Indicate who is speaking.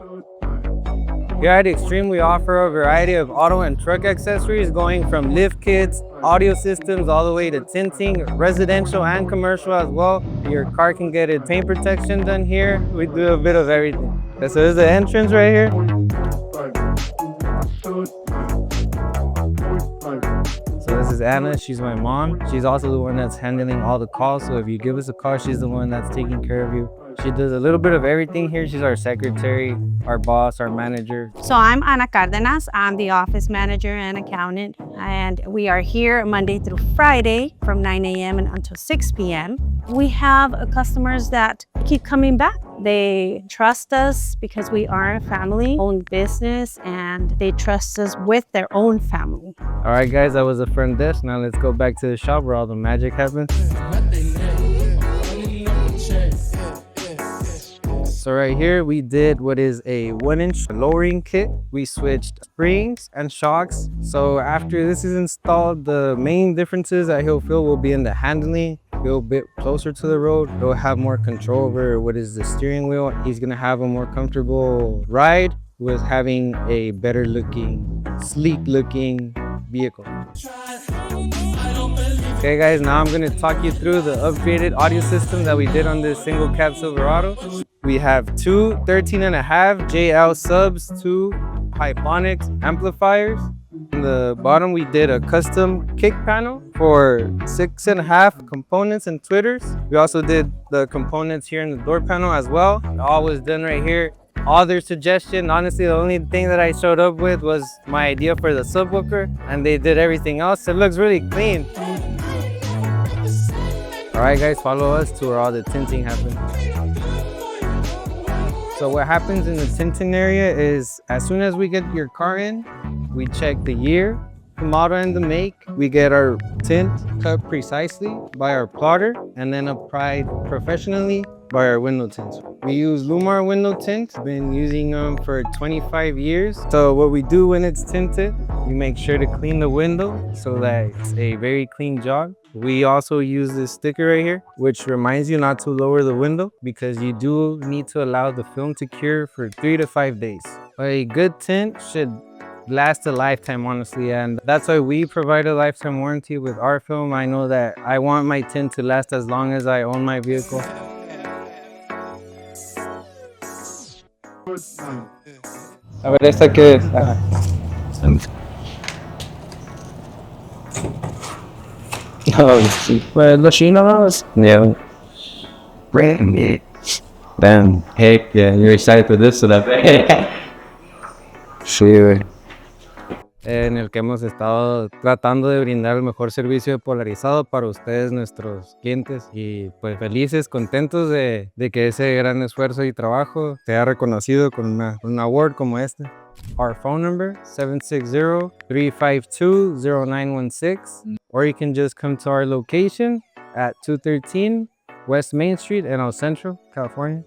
Speaker 1: Here at XTRM, we offer a variety of auto and truck accessories going from lift kits, audio systems, all the way to tinting, residential and commercial as well. Your car can get its paint protection done here. We do a bit of everything. So there's the entrance right here. So this is Anna, she's my mom. She's also the one that's handling all the calls. So if you give us a call, she's the one that's taking care of you. She does a little bit of everything here. She's our secretary, our boss, our manager.
Speaker 2: So I'm Ana Cardenas. I'm the office manager and accountant. And we are here Monday through Friday from 9 a.m. until 6 p.m. We have customers that keep coming back. They trust us because we are a family-owned business and they trust us with their own family.
Speaker 1: All right, guys, that was the front desk. Now let's go back to the shop where all the magic happens. So right here, we did what is a 1-inch lowering kit. We switched springs and shocks. So after this is installed, the main differences that he'll feel will be in the handling. He'll be a bit closer to the road. He'll have more control over what is the steering wheel. He's gonna have a more comfortable ride with having a better looking, sleek looking vehicle. Okay guys, now I'm gonna talk you through the upgraded audio system that we did on this single cab Silverado. We have two 13.5 JL subs, two Hyponics amplifiers. On the bottom, we did a custom kick panel for 6.5 components and tweeters. We also did the components here in the door panel as well. All was done right here. All their suggestion, honestly, the only thing that I showed up with was my idea for the subwoofer, and they did everything else. It looks really clean. All right, guys, follow us to where all the tinting happens. So what happens in the tinting area is as soon as we get your car in, we check the year, the model, and the make. We get our tint cut precisely by our plotter and then applied professionally by our window tints. We use Lumar window tint. Been using them for 25 years. So what we do when it's tinted, we make sure to clean the window so that it's a very clean job. We also use this sticker right here, which reminds you not to lower the window because you do need to allow the film to cure for 3 to 5 days. A good tint should last a lifetime, honestly, and that's why we provide a lifetime warranty with our film. I know that I want my tint to last as long as I own my vehicle. A ver, ¿esta qué es? Oh, sí. Pues los chinos. Yeah. Brand. Damn. Heck yeah, you're excited for this stuff. Sí, güey. En el que hemos estado tratando de brindar el mejor servicio de polarizado para ustedes, nuestros clientes, y pues felices, contentos de que ese gran esfuerzo y trabajo sea reconocido con un award como este. Our phone number, 760-352-0916, or you can just come to our location at 213 West Main Street in Centro, California.